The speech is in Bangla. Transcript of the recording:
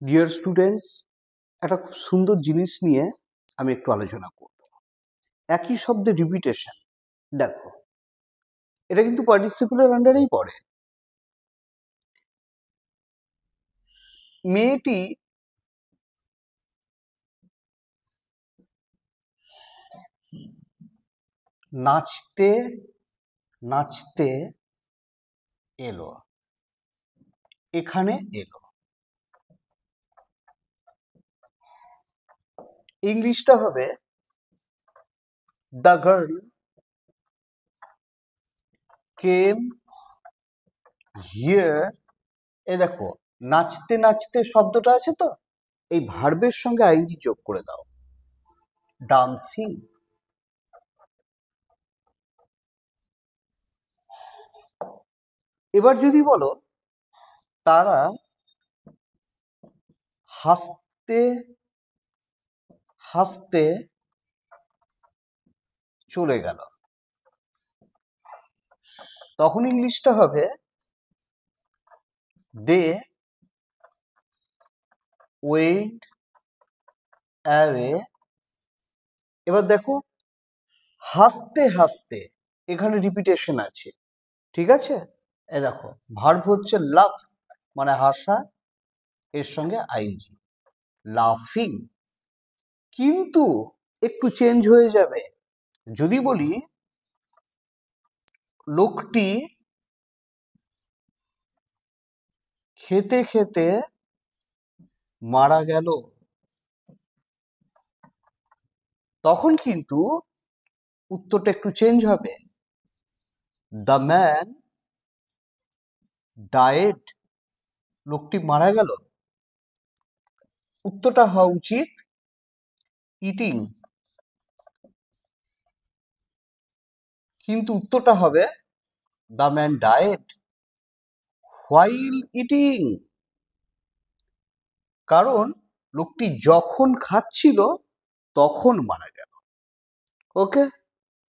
ডিয়ার স্টুডেন্টস, একটা খুব সুন্দর জিনিস নিয়ে আমি একটু আলোচনা করব। একই শব্দের রিপিটেশন। দেখো, এটা কিন্তু পার্টিসিপেলের আন্ডারেই পড়ে। মেয়েটি নাচতে নাচতে এলো, এখানে এলো। ইংলিশটা হবে দ্য গার্ল কেম হিয়ার। এ দেখো, নাচতে নাচতে শব্দটা আছে তো, এই ভার্বের সঙ্গে আইএনজি যোগ করে দাও, ডান্সিং। এবার যদি বলো তারা হাসতে হাসতে চলে গেল, তখন ইংলিশটা হবে দে ওয়েন্ট অ্যাওয়ে। এবার দেখো, হাসতে হাসতে এখানে রিপিটেশন আছে, ঠিক আছে? এ দেখো, ভার্ব হচ্ছে লাভ মানে হাসা, এর সঙ্গে আইজি, লাফিং। কিন্তু একটু চেঞ্জ হয়ে যাবে যদি বলি লোকটি খেতে খেতে মারা গেল, তখন কিন্তু উত্তরটা একটু চেঞ্জ হবে, দ্য ম্যান ডায়েড। লোকটি মারা গেল, উত্তরটা হওয়া উচিত ইটিং, কিন্তু উত্তরটা হবে the man died while eating. কারণ লোকটি যখন খাচ্ছিল তখন মারা গেল। ওকে।